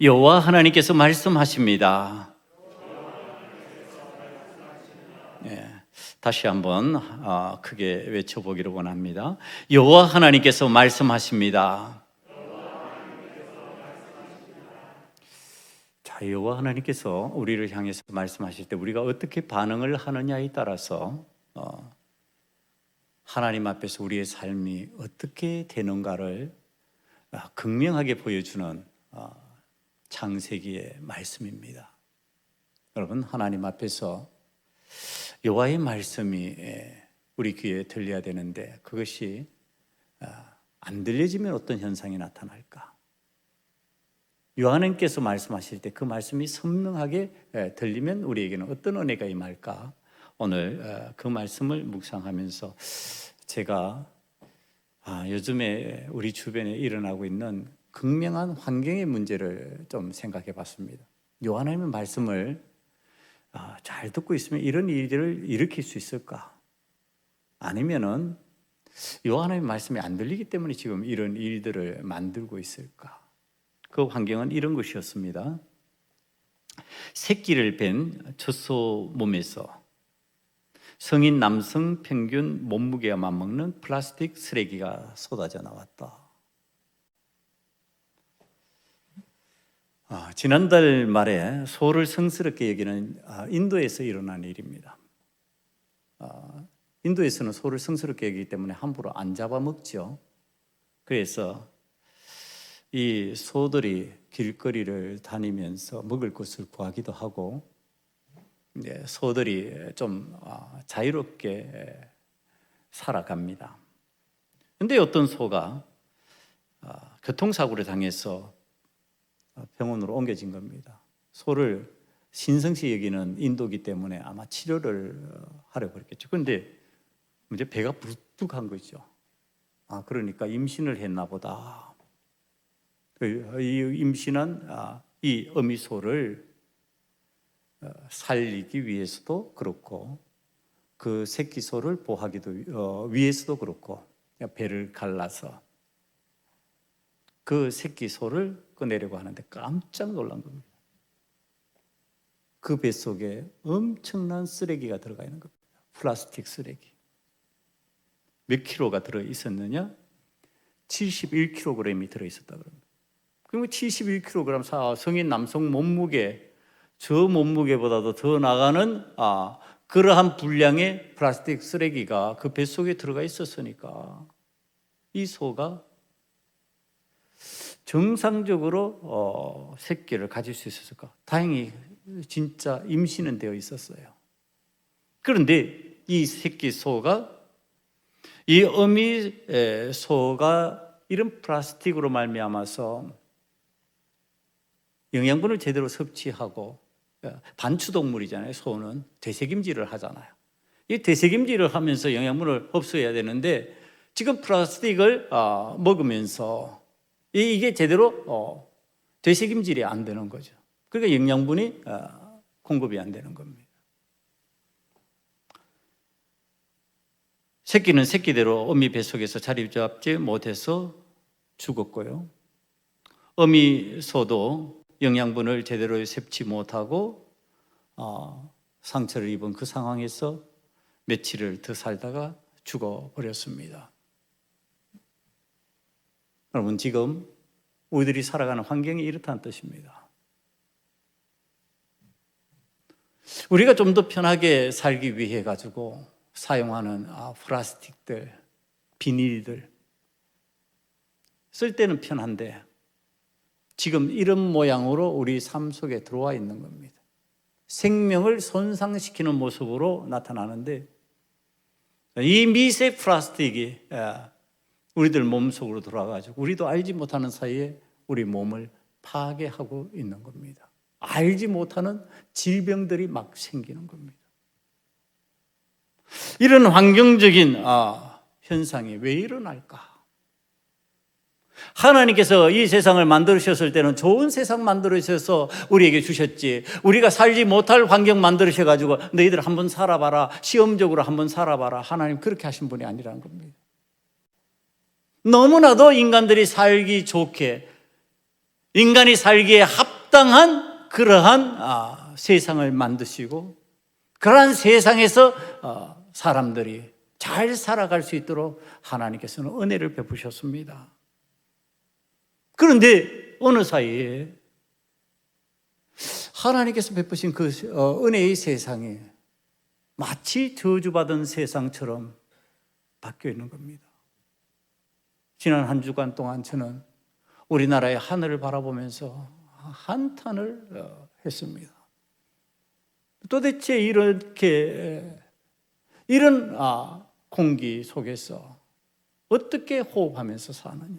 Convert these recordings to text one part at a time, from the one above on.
여호와 하나님께서 말씀하십니다. 다시 한번 크게 외쳐보기를 원합니다. 여호와 하나님께서 말씀하십니다. 자, 여호와 하나님께서 우리를 향해서 말씀하실 때 우리가 어떻게 반응을 하느냐에 따라서 하나님 앞에서 우리의 삶이 어떻게 되는가를 극명하게 보여주는 창세기의 말씀입니다. 여러분, 하나님 앞에서 여호와의 말씀이 우리 귀에 들려야 되는데 그것이 안 들려지면 어떤 현상이 나타날까? 요한님께서 말씀하실 때 그 말씀이 선명하게 들리면 우리에게는 어떤 은혜가 임할까? 오늘 그 말씀을 묵상하면서 제가 요즘에 우리 주변에 일어나고 있는 극명한 환경의 문제를 좀 생각해 봤습니다. 요한님의 말씀을 잘 듣고 있으면 이런 일들을 일으킬 수 있을까? 아니면은 요한의 말씀이 안 들리기 때문에 지금 이런 일들을 만들고 있을까? 그 환경은 이런 것이었습니다. 새끼를 뺀 젖소 몸에서 성인 남성 평균 몸무게가 맞먹는 플라스틱 쓰레기가 쏟아져 나왔다. 지난달 말에 소를 성스럽게 여기는 인도에서 일어난 일입니다. 인도에서는 소를 성스럽게 여기기 때문에 함부로 안 잡아먹죠. 그래서 이 소들이 길거리를 다니면서 먹을 것을 구하기도 하고 소들이 좀 자유롭게 살아갑니다. 그런데 어떤 소가 교통사고를 당해서 병원으로 옮겨진 겁니다. 소를 신성시 여기는 인도기 때문에 아마 치료를 하려고 그랬겠죠. 그런데 이제 배가 부뚝한 거죠. 그러니까 임신을 했나 보다. 이 임신한 이 어미소를 살리기 위해서도 그렇고 그 새끼 소를 보호하기도 위해서도 그렇고 배를 갈라서 그 새끼 소를 꺼내려고 하는데 깜짝 놀란 겁니다. 그 뱃속에 엄청난 쓰레기가 들어가 있는 겁니다. 플라스틱 쓰레기. 몇 킬로가 들어 있었느냐? 71kg이 들어 있었다 그럽니다. 그러면 71kg 성인 남성 몸무게, 저 몸무게보다도 더 나가는 그러한 분량의 플라스틱 쓰레기가 그 뱃속에 들어가 있었으니까 이 소가 정상적으로 새끼를 가질 수 있었을까? 다행히 진짜 임신은 되어 있었어요. 그런데 이 새끼 소가 이 어미 소가 이런 플라스틱으로 말미암아서 영양분을 제대로 섭취하고 반추동물이잖아요. 소는 되새김질을 하잖아요. 이 되새김질을 하면서 영양분을 흡수해야 되는데 지금 플라스틱을 먹으면서 이게 제대로 되새김질이 안 되는 거죠. 그러니까 영양분이 공급이 안 되는 겁니다. 새끼는 새끼대로 어미 뱃속에서 자리 잡지 못해서 죽었고요. 어미 소도 영양분을 제대로 섭취 못하고 상처를 입은 그 상황에서 며칠을 더 살다가 죽어버렸습니다. 여러분, 지금 우리들이 살아가는 환경이 이렇다는 뜻입니다. 우리가 좀 더 편하게 살기 위해 가지고 사용하는 플라스틱들, 비닐들 쓸 때는 편한데 지금 이런 모양으로 우리 삶 속에 들어와 있는 겁니다. 생명을 손상시키는 모습으로 나타나는데 이 미세 플라스틱이 우리들 몸속으로 들어와가지고 우리도 알지 못하는 사이에 우리 몸을 파괴하고 있는 겁니다. 알지 못하는 질병들이 막 생기는 겁니다. 이런 환경적인 현상이 왜 일어날까? 하나님께서 이 세상을 만드셨을 때는 좋은 세상 만들으셔서 우리에게 주셨지, 우리가 살지 못할 환경 만들으셔가지고 너희들 한번 살아봐라, 시험적으로 한번 살아봐라, 하나님 그렇게 하신 분이 아니라는 겁니다. 너무나도 인간들이 살기 좋게, 인간이 살기에 합당한 그러한 세상을 만드시고 그러한 세상에서 사람들이 잘 살아갈 수 있도록 하나님께서는 은혜를 베푸셨습니다. 그런데 어느 사이에 하나님께서 베푸신 그 은혜의 세상이 마치 저주받은 세상처럼 바뀌어 있는 겁니다. 지난 한 주간 동안 저는 우리나라의 하늘을 바라보면서 한탄을 했습니다. 도대체 이런 공기 속에서 어떻게 호흡하면서 사느냐?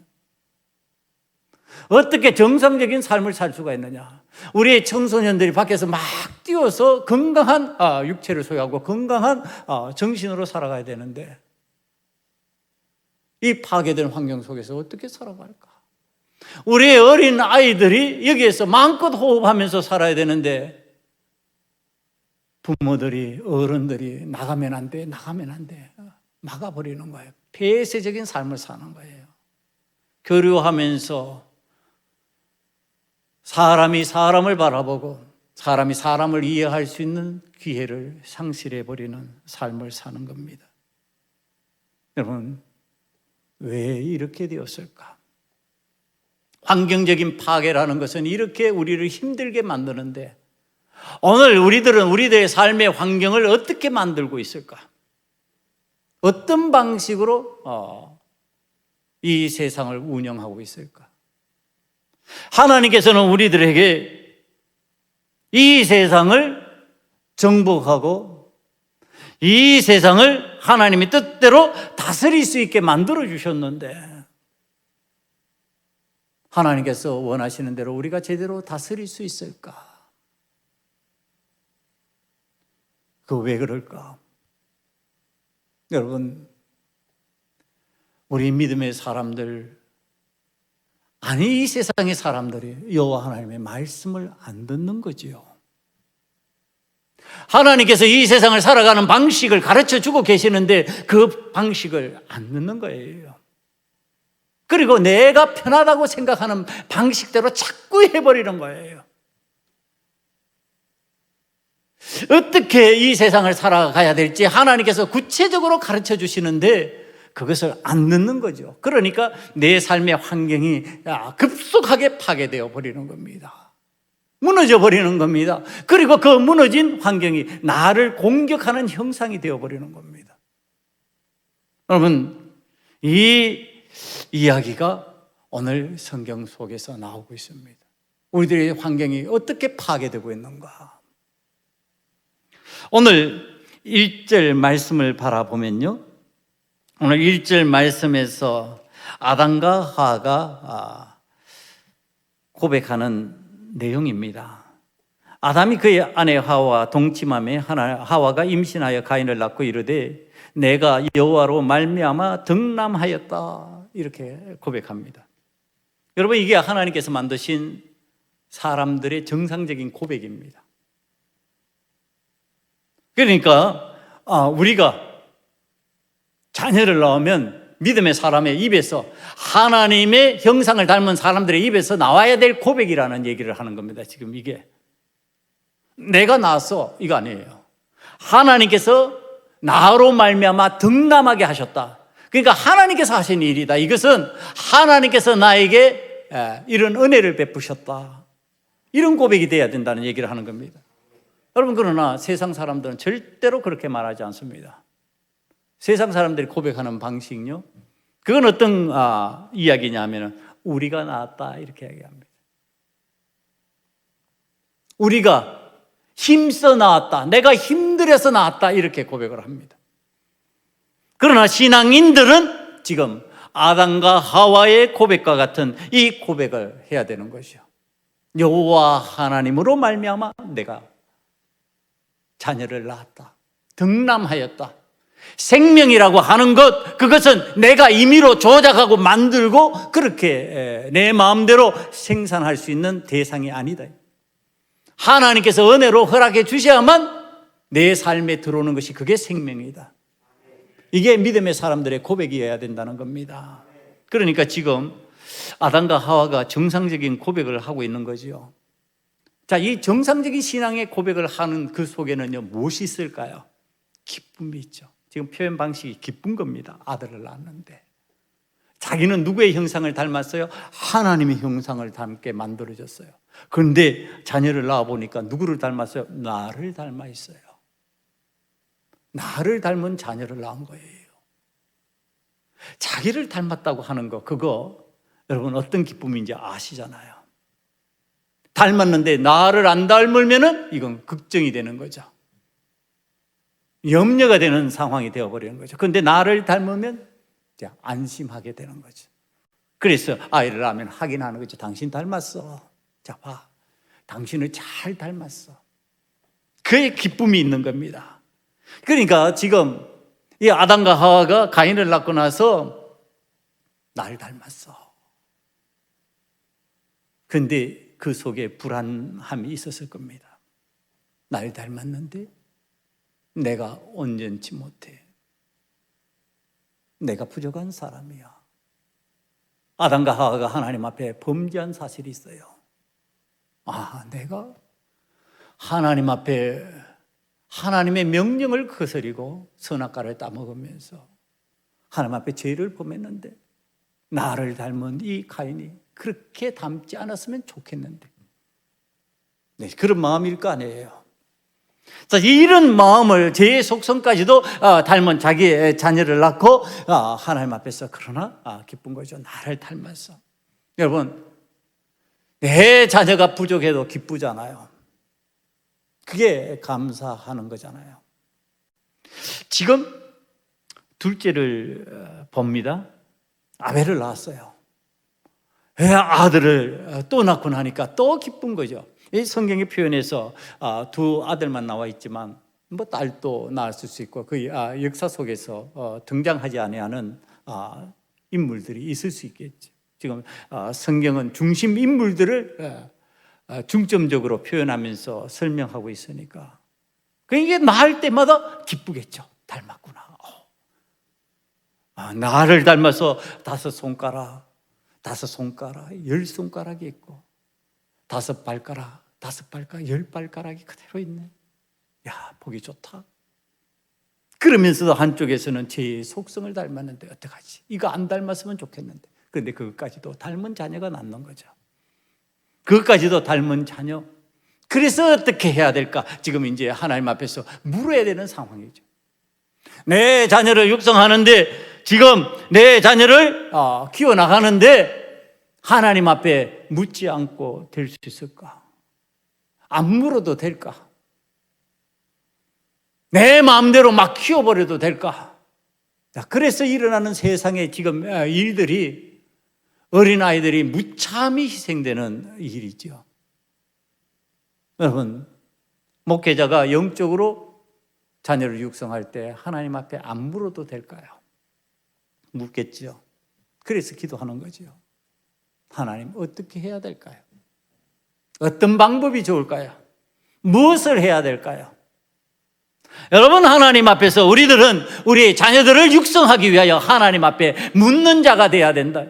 어떻게 정상적인 삶을 살 수가 있느냐? 우리의 청소년들이 밖에서 막 뛰어서 건강한 육체를 소유하고 건강한 정신으로 살아가야 되는데 이 파괴된 환경 속에서 어떻게 살아갈까? 우리의 어린 아이들이 여기에서 마음껏 호흡하면서 살아야 되는데 부모들이, 어른들이 나가면 안 돼, 나가면 안 돼 막아버리는 거예요. 폐쇄적인 삶을 사는 거예요. 교류하면서 사람이 사람을 바라보고 사람이 사람을 이해할 수 있는 기회를 상실해버리는 삶을 사는 겁니다. 여러분, 왜 이렇게 되었을까? 환경적인 파괴라는 것은 이렇게 우리를 힘들게 만드는데 오늘 우리들은 우리들의 삶의 환경을 어떻게 만들고 있을까? 어떤 방식으로 이 세상을 운영하고 있을까? 하나님께서는 우리들에게 이 세상을 정복하고 이 세상을 하나님의 뜻대로 다스릴 수 있게 만들어 주셨는데 하나님께서 원하시는 대로 우리가 제대로 다스릴 수 있을까? 그거 왜 그럴까? 여러분, 우리 믿음의 사람들, 아니 이 세상의 사람들이 여호와 하나님의 말씀을 안 듣는 거지요. 하나님께서 이 세상을 살아가는 방식을 가르쳐 주고 계시는데 그 방식을 안 듣는 거예요. 그리고 내가 편하다고 생각하는 방식대로 자꾸 해버리는 거예요. 어떻게 이 세상을 살아가야 될지 하나님께서 구체적으로 가르쳐 주시는데 그것을 안 듣는 거죠. 그러니까 내 삶의 환경이 급속하게 파괴되어 버리는 겁니다. 무너져 버리는 겁니다. 그리고 그 무너진 환경이 나를 공격하는 형상이 되어 버리는 겁니다. 여러분, 이 이야기가 오늘 성경 속에서 나오고 있습니다. 우리들의 환경이 어떻게 파괴되고 있는가? 오늘 1절 말씀을 바라보면요, 오늘 1절 말씀에서 아담과 하와가 고백하는 내용입니다. 아담이 그의 아내 하와와 동침함에 하와가 임신하여 가인을 낳고 이르되 내가 여호와로 말미암아 덕남하였다, 이렇게 고백합니다. 여러분, 이게 하나님께서 만드신 사람들의 정상적인 고백입니다. 그러니까 우리가 자녀를 낳으면 믿음의 사람의 입에서, 하나님의 형상을 닮은 사람들의 입에서 나와야 될 고백이라는 얘기를 하는 겁니다. 지금 이게 내가 낳았어, 이거 아니에요. 하나님께서 나로 말미암아 덕남하게 하셨다. 그러니까 하나님께서 하신 일이다. 이것은 하나님께서 나에게 이런 은혜를 베푸셨다, 이런 고백이 돼야 된다는 얘기를 하는 겁니다. 여러분, 그러나 세상 사람들은 절대로 그렇게 말하지 않습니다. 세상 사람들이 고백하는 방식은요, 그건 어떤 이야기냐면 우리가 낳았다, 이렇게 얘기합니다. 우리가 힘써 낳았다, 내가 힘들어서 낳았다, 이렇게 고백을 합니다. 그러나 신앙인들은 지금 아담과 하와의 고백과 같은 이 고백을 해야 되는 것이요, 여호와 하나님으로 말미암아 내가 자녀를 낳았다, 덕남하였다. 생명이라고 하는 것, 그것은 내가 임의로 조작하고 만들고 그렇게 내 마음대로 생산할 수 있는 대상이 아니다. 하나님께서 은혜로 허락해 주셔야만 내 삶에 들어오는 것이, 그게 생명이다. 이게 믿음의 사람들의 고백이어야 된다는 겁니다. 그러니까 지금 아담과 하와가 정상적인 고백을 하고 있는 거죠. 자, 이 정상적인 신앙의 고백을 하는 그 속에는요, 무엇이 있을까요? 기쁨이 있죠. 지금 표현 방식이 기쁜 겁니다. 아들을 낳았는데. 자기는 누구의 형상을 닮았어요? 하나님의 형상을 닮게 만들어졌어요. 그런데 자녀를 낳아보니까 누구를 닮았어요? 나를 닮아 있어요. 나를 닮은 자녀를 낳은 거예요. 자기를 닮았다고 하는 거, 그거 여러분 어떤 기쁨인지 아시잖아요. 닮았는데 나를 안 닮으면은 이건 걱정이 되는 거죠. 염려가 되는 상황이 되어버리는 거죠. 그런데 나를 닮으면 이제 안심하게 되는 거죠. 그래서 아이를 낳으면 확인하는 거죠. 당신 닮았어. 자, 봐. 당신을 잘 닮았어. 그의 기쁨이 있는 겁니다. 그러니까 지금 이 아담과 하와가 가인을 낳고 나서 날 닮았어. 그런데 그 속에 불안함이 있었을 겁니다. 날 닮았는데 내가 온전치 못해. 내가 부족한 사람이야. 아담과 하와가 하나님 앞에 범죄한 사실이 있어요. 내가 하나님 앞에 하나님의 명령을 거스리고 선악과를 따먹으면서 하나님 앞에 죄를 범했는데 나를 닮은 이 가인이 그렇게 닮지 않았으면 좋겠는데, 네, 그런 마음일 거 아니에요. 자, 이런 마음을 제 속성까지도 닮은 자기의 자녀를 낳고 하나님 앞에서 그러나 기쁜 거죠. 나를 닮았어. 여러분, 내 자녀가 부족해도 기쁘잖아요. 그게 감사하는 거잖아요. 지금 둘째를 봅니다. 아벨을 낳았어요. 아들을 또 낳고 나니까 또 기쁜 거죠. 이 성경의 표현에서 두 아들만 나와 있지만 뭐 딸도 낳았을 수 있고 그 역사 속에서 등장하지 아니하는 인물들이 있을 수 있겠죠. 지금 성경은 중심 인물들을 중점적으로 표현하면서 설명하고 있으니까 이게 낳을 때마다 기쁘겠죠. 닮았구나. 나를 닮아서 5손가락, 10손가락이 있고 5발가락, 10발가락이 그대로 있네. 야, 보기 좋다. 그러면서도 한쪽에서는 제 속성을 닮았는데 어떡하지? 이거 안 닮았으면 좋겠는데. 그런데 그것까지도 닮은 자녀가 낳는 거죠. 그것까지도 닮은 자녀. 그래서 어떻게 해야 될까? 지금 이제 하나님 앞에서 물어야 되는 상황이죠. 내 자녀를 육성하는데 지금 내 자녀를 키워나가는데 하나님 앞에 묻지 않고 될 수 있을까? 안 물어도 될까? 내 마음대로 막 키워버려도 될까? 그래서 일어나는 세상에 지금 일들이 어린아이들이 무참히 희생되는 일이죠. 여러분, 목회자가 영적으로 자녀를 육성할 때 하나님 앞에 안 물어도 될까요? 묻겠죠. 그래서 기도하는 거죠. 하나님, 어떻게 해야 될까요? 어떤 방법이 좋을까요? 무엇을 해야 될까요? 여러분, 하나님 앞에서 우리들은 우리의 자녀들을 육성하기 위하여 하나님 앞에 묻는 자가 되어야 된다.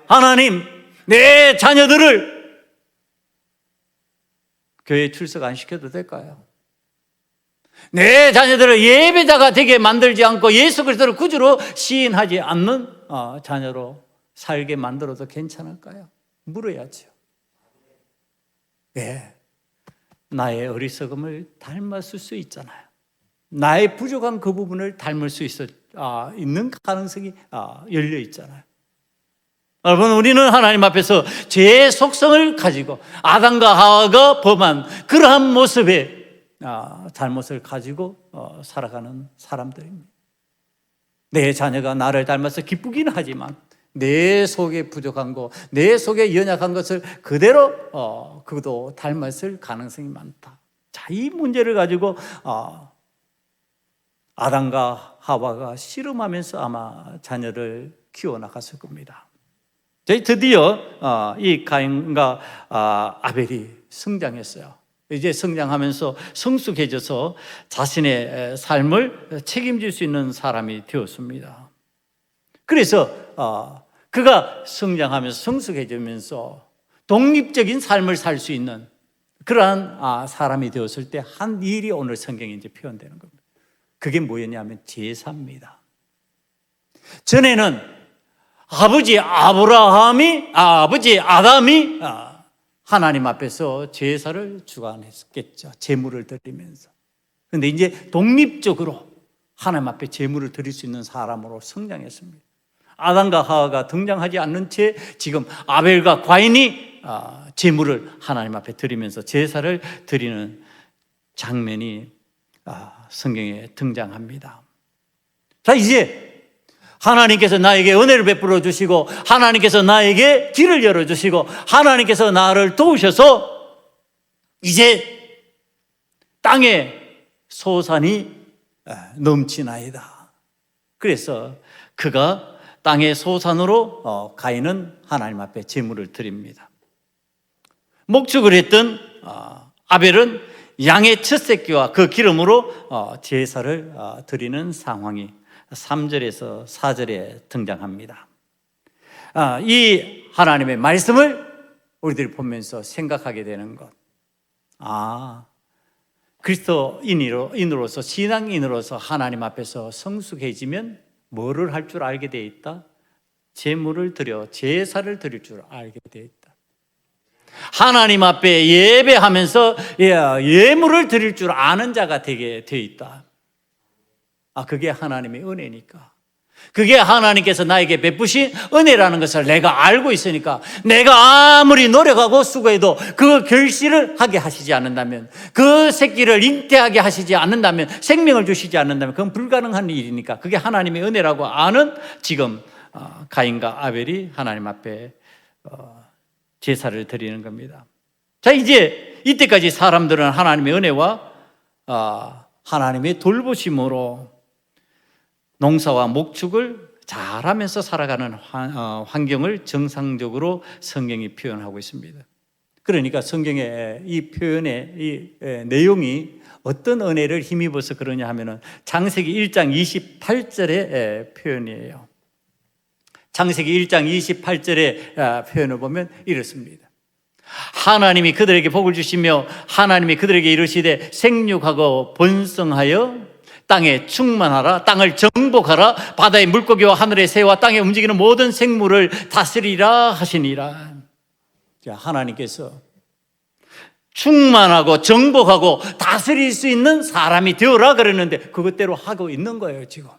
하나님, 내 자녀들을 교회에 출석 안 시켜도 될까요? 내 자녀들을 예배자가 되게 만들지 않고 예수 그리스도를 구주로 시인하지 않는 자녀로 살게 만들어도 괜찮을까요? 물어야죠. 네, 나의 어리석음을 닮았을 수 있잖아요. 나의 부족한 그 부분을 닮을 수 있는 가능성이 열려 있잖아요. 여러분, 우리는 하나님 앞에서 죄의 속성을 가지고 아담과 하와가 범한 그러한 모습의 잘못을 가지고 살아가는 사람들입니다. 내 자녀가 나를 닮아서 기쁘기는 하지만 내 속에 부족한 것, 내 속에 연약한 것을 그대로 그도 닮았을 가능성이 많다. 자, 이 문제를 가지고 아담과 하와가 씨름하면서 아마 자녀를 키워나갔을 겁니다. 저희 드디어 이 가인과 아벨이 성장했어요. 이제 성장하면서 성숙해져서 자신의 삶을 책임질 수 있는 사람이 되었습니다. 그래서 그가 성장하면서 성숙해지면서 독립적인 삶을 살 수 있는 그러한 사람이 되었을 때 한 일이 오늘 성경에 이제 표현되는 겁니다. 그게 뭐였냐면 제사입니다. 전에는 아버지 아담이 하나님 앞에서 제사를 주관했겠죠. 제물을 드리면서. 그런데 이제 독립적으로 하나님 앞에 제물을 드릴 수 있는 사람으로 성장했습니다. 아담과 하와가 등장하지 않는 채 지금 아벨과 가인이 제물을 하나님 앞에 드리면서 제사를 드리는 장면이 성경에 등장합니다. 자, 이제 하나님께서 나에게 은혜를 베풀어 주시고 하나님께서 나에게 길을 열어 주시고 하나님께서 나를 도우셔서 이제 땅에 소산이 넘치나이다. 그래서 그가 땅의 소산으로 가인은 하나님 앞에 제물을 드립니다. 목축을 했던 아벨은 양의 첫 새끼와 그 기름으로 제사를 드리는 상황이 3절에서 4절에 등장합니다. 이 하나님의 말씀을 우리들이 보면서 생각하게 되는 것. 그리스도인으로서 신앙인으로서 하나님 앞에서 성숙해지면 뭐를 할 줄 알게 돼 있다? 제물을 드려 제사를 드릴 줄 알게 돼 있다. 하나님 앞에 예배하면서 예물을 드릴 줄 아는 자가 되게 돼 있다. 그게 하나님의 은혜니까. 그게 하나님께서 나에게 베푸신 은혜라는 것을 내가 알고 있으니까 내가 아무리 노력하고 수고해도 그 결실을 하게 하시지 않는다면, 그 새끼를 잉태하게 하시지 않는다면, 생명을 주시지 않는다면 그건 불가능한 일이니까 그게 하나님의 은혜라고 아는 지금 가인과 아벨이 하나님 앞에 제사를 드리는 겁니다. 자, 이제 이때까지 사람들은 하나님의 은혜와 하나님의 돌보심으로 농사와 목축을 잘하면서 살아가는 환경을 정상적으로 성경이 표현하고 있습니다. 그러니까 성경의 이 표현의 이 내용이 어떤 은혜를 힘입어서 그러냐 하면은 창세기 1장 28절의 표현이에요. 창세기 1장 28절의 표현을 보면 이렇습니다. 하나님이 그들에게 복을 주시며 하나님이 그들에게 이르시되 생육하고 번성하여 땅에 충만하라, 땅을 정복하라, 바다의 물고기와 하늘의 새와 땅에 움직이는 모든 생물을 다스리라 하시니라. 자, 하나님께서 충만하고 정복하고 다스릴 수 있는 사람이 되어라 그랬는데 그것대로 하고 있는 거예요. 지금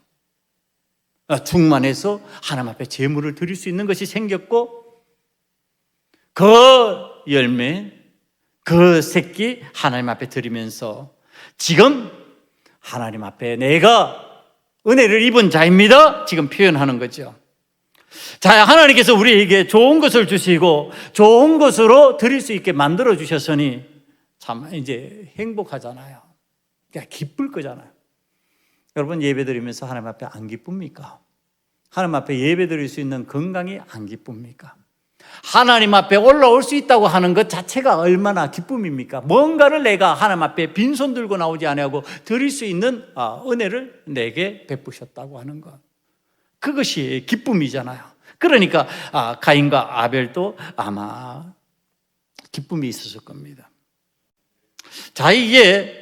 충만해서 하나님 앞에 제물을 드릴 수 있는 것이 생겼고, 그 열매, 그 새끼 하나님 앞에 드리면서 지금 하나님 앞에 내가 은혜를 입은 자입니다, 지금 표현하는 거죠. 자, 하나님께서 우리에게 좋은 것을 주시고 좋은 것으로 드릴 수 있게 만들어 주셨으니 참 이제 행복하잖아요. 그러니까 기쁠 거잖아요. 여러분, 예배 드리면서 하나님 앞에 안 기쁩니까? 하나님 앞에 예배 드릴 수 있는 건강이 안 기쁩니까? 하나님 앞에 올라올 수 있다고 하는 것 자체가 얼마나 기쁨입니까? 뭔가를 내가 하나님 앞에 빈손 들고 나오지 아니하고 드릴 수 있는 은혜를 내게 베푸셨다고 하는 것, 그것이 기쁨이잖아요. 그러니까 가인과 아벨도 아마 기쁨이 있었을 겁니다. 자, 이게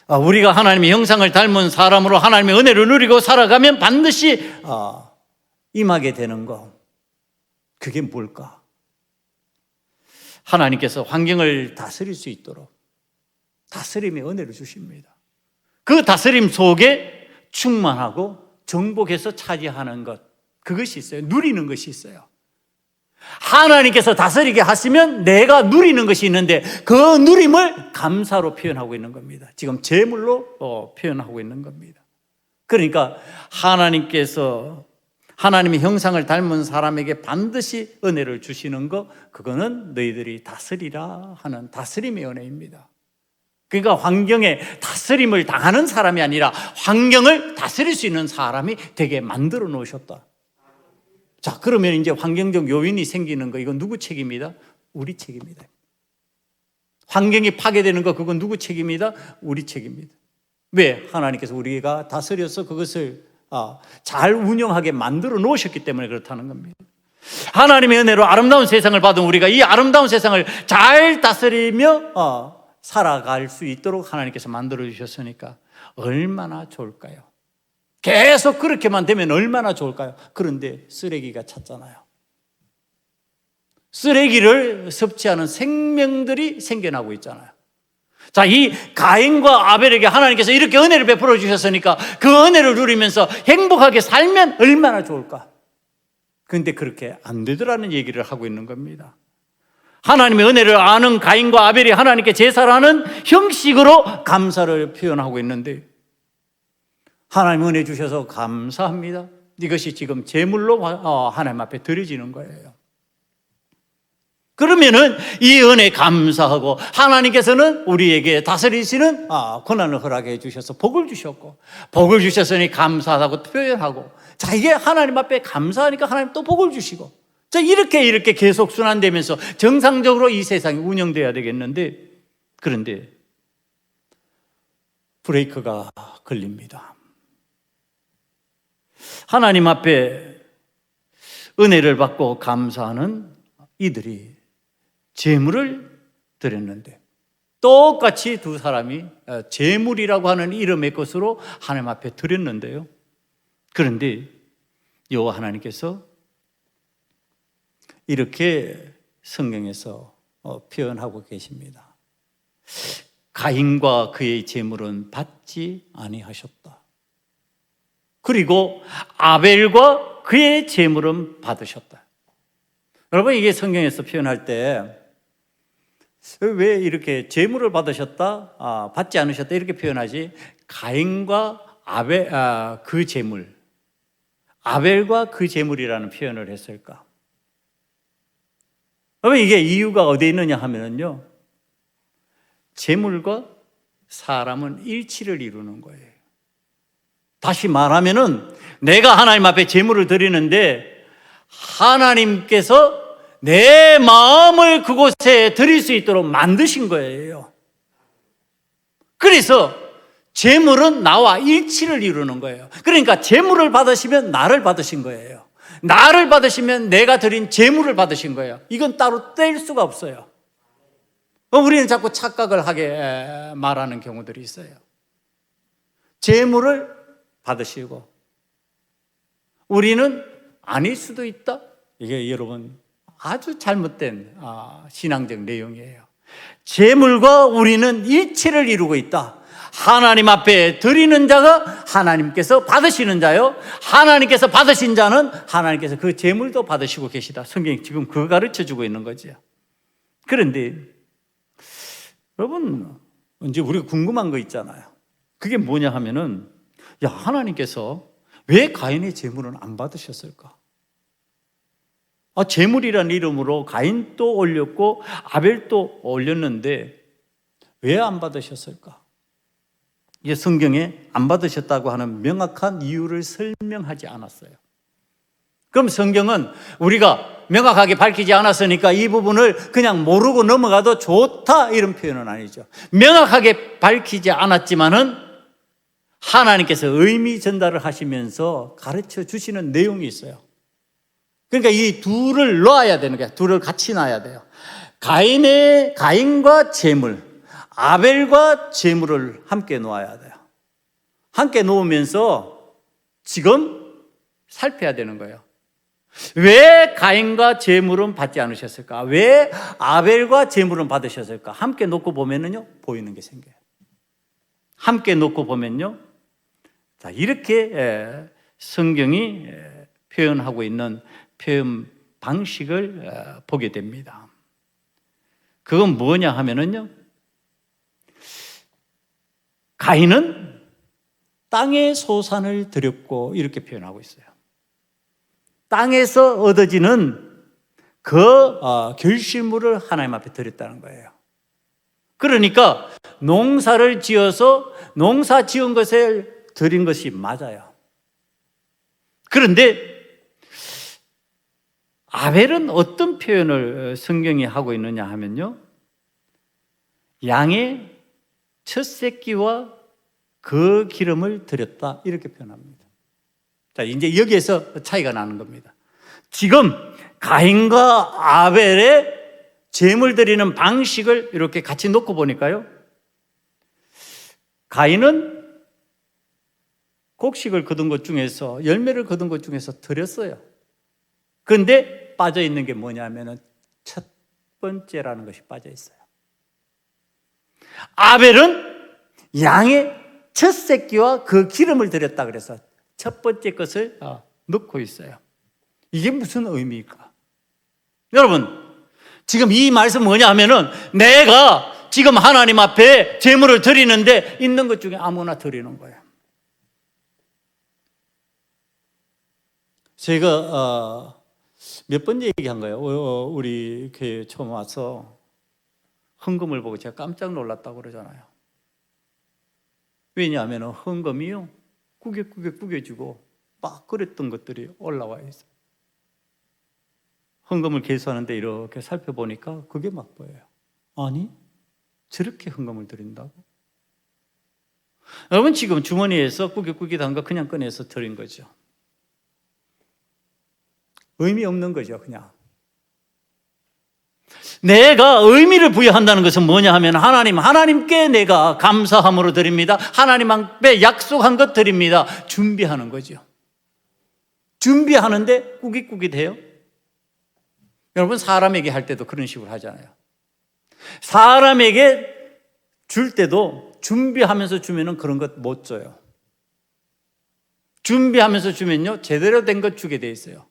우리가 하나님의 형상을 닮은 사람으로 하나님의 은혜를 누리고 살아가면 반드시 임하게 되는 것, 그게 뭘까? 하나님께서 환경을 다스릴 수 있도록 다스림의 은혜를 주십니다. 그 다스림 속에 충만하고 정복해서 차지하는 것, 그것이 있어요. 누리는 것이 있어요. 하나님께서 다스리게 하시면 내가 누리는 것이 있는데 그 누림을 감사로 표현하고 있는 겁니다. 지금 제물로 표현하고 있는 겁니다. 그러니까 하나님께서 하나님의 형상을 닮은 사람에게 반드시 은혜를 주시는 것, 그거는 너희들이 다스리라 하는 다스림의 은혜입니다. 그러니까 환경에 다스림을 당하는 사람이 아니라 환경을 다스릴 수 있는 사람이 되게 만들어 놓으셨다. 자, 그러면 이제 환경적 요인이 생기는 거, 이건 누구 책임이다? 우리 책임이다. 환경이 파괴되는 거, 그건 누구 책임이다? 우리 책임입니다. 왜? 하나님께서 우리가 다스려서 그것을 잘 운영하게 만들어 놓으셨기 때문에 그렇다는 겁니다. 하나님의 은혜로 아름다운 세상을 받은 우리가 이 아름다운 세상을 잘 다스리며 살아갈 수 있도록 하나님께서 만들어 주셨으니까 얼마나 좋을까요? 계속 그렇게만 되면 얼마나 좋을까요? 그런데 쓰레기가 찼잖아요. 쓰레기를 섭취하는 생명들이 생겨나고 있잖아요. 자, 이 가인과 아벨에게 하나님께서 이렇게 은혜를 베풀어 주셨으니까 그 은혜를 누리면서 행복하게 살면 얼마나 좋을까? 그런데 그렇게 안 되더라는 얘기를 하고 있는 겁니다. 하나님의 은혜를 아는 가인과 아벨이 하나님께 제사를 하는 형식으로 감사를 표현하고 있는데, 하나님 은혜 주셔서 감사합니다. 이것이 지금 제물로 하나님 앞에 드려지는 거예요. 그러면은 이 은혜 감사하고, 하나님께서는 우리에게 다스리시는 권한을 허락해 주셔서 복을 주셨고, 복을 주셨으니 감사하다고 표현하고, 자, 이게 하나님 앞에 감사하니까 하나님 또 복을 주시고, 자, 이렇게 계속 순환되면서 정상적으로 이 세상이 운영돼야 되겠는데, 그런데 브레이크가 걸립니다. 하나님 앞에 은혜를 받고 감사하는 이들이 제물을 드렸는데, 똑같이 두 사람이 제물이라고 하는 이름의 것으로 하나님 앞에 드렸는데요. 그런데 여호와 하나님께서 이렇게 성경에서 표현하고 계십니다. 가인과 그의 제물은 받지 아니하셨다. 그리고 아벨과 그의 제물은 받으셨다. 여러분, 이게 성경에서 표현할 때 왜 이렇게 제물을 받으셨다, 받지 않으셨다 이렇게 표현하지, 가인과 아벨, 그 제물, 아벨과 그 제물이라는 표현을 했을까? 여러분, 이게 이유가 어디에 있느냐 하면요, 제물과 사람은 일치를 이루는 거예요. 다시 말하면은 내가 하나님 앞에 제물을 드리는데 하나님께서 내 마음을 그곳에 드릴 수 있도록 만드신 거예요. 그래서 제물은 나와 일치를 이루는 거예요. 그러니까 제물을 받으시면 나를 받으신 거예요. 나를 받으시면 내가 드린 제물을 받으신 거예요. 이건 따로 뗄 수가 없어요. 우리는 자꾸 착각을 하게 말하는 경우들이 있어요. 제물을 받으시고 우리는 아닐 수도 있다. 이게 여러분 아주 잘못된 신앙적 내용이에요. 제물과 우리는 일치를 이루고 있다. 하나님 앞에 드리는 자가 하나님께서 받으시는 자요, 하나님께서 받으신 자는 하나님께서 그 제물도 받으시고 계시다. 성경이 지금 그거 가르쳐주고 있는 거죠. 그런데 여러분, 이제 우리가 궁금한 거 있잖아요. 그게 뭐냐 하면은, 야, 하나님께서 왜 가인의 제물은 안 받으셨을까? 제물이라는 이름으로 가인도 올렸고 아벨도 올렸는데 왜 안 받으셨을까? 이게 성경에 안 받으셨다고 하는 명확한 이유를 설명하지 않았어요. 그럼 성경은 우리가 명확하게 밝히지 않았으니까 이 부분을 그냥 모르고 넘어가도 좋다 이런 표현은 아니죠. 명확하게 밝히지 않았지만은 하나님께서 의미 전달을 하시면서 가르쳐 주시는 내용이 있어요. 그러니까 이 둘을 놓아야 되는 거야. 둘을 같이 놔야 돼요. 가인과 제물, 아벨과 제물을 함께 놓아야 돼요. 함께 놓으면서 지금 살펴야 되는 거예요. 왜 가인과 제물은 받지 않으셨을까? 왜 아벨과 제물은 받으셨을까? 함께 놓고 보면은요, 보이는 게 생겨요. 함께 놓고 보면요, 자, 이렇게 성경이 표현하고 있는 표현 방식을 보게 됩니다. 그건 뭐냐 하면은요, 가인은 땅의 소산을 드렸고 이렇게 표현하고 있어요. 땅에서 얻어지는 그 결실물을 하나님 앞에 드렸다는 거예요. 그러니까 농사를 지어서 농사 지은 것을 드린 것이 맞아요. 그런데 아벨은 어떤 표현을 성경이 하고 있느냐 하면요, 양의 첫 새끼와 그 기름을 드렸다 이렇게 표현합니다. 자, 이제 여기에서 차이가 나는 겁니다. 지금 가인과 아벨의 제물 드리는 방식을 이렇게 같이 놓고 보니까요, 가인은 곡식을 거둔 것 중에서, 열매를 거둔 것 중에서 드렸어요. 그런데 빠져 있는 게 뭐냐면은 첫 번째라는 것이 빠져 있어요. 아벨은 양의 첫 새끼와 그 기름을 드렸다 그래서 첫 번째 것을 넣고 있어요. 이게 무슨 의미일까? 여러분, 지금 이 말씀 뭐냐 하면은 내가 지금 하나님 앞에 제물을 드리는데 있는 것 중에 아무나 드리는 거예요. 제가 몇 번 얘기한 거예요. 우리 교회 처음 와서 헌금을 보고 제가 깜짝 놀랐다고 그러잖아요. 왜냐하면 헌금이요, 구겨주고 막 그랬던 것들이 올라와 있어요. 헌금을 계수하는데 이렇게 살펴보니까 그게 막 보여요. 아니, 저렇게 헌금을 드린다고? 여러분, 지금 주머니에서 구깃한 거 그냥 꺼내서 드린 거죠. 의미 없는 거죠, 그냥. 내가 의미를 부여한다는 것은 뭐냐 하면 하나님께 내가 감사함으로 드립니다. 하나님 앞에 약속한 것 드립니다. 준비하는 거죠. 준비하는데 구깃해요. 여러분, 사람에게 할 때도 그런 식으로 하잖아요. 사람에게 줄 때도 준비하면서 주면은 그런 것 못 줘요. 준비하면서 주면요, 제대로 된 것 주게 돼 있어요.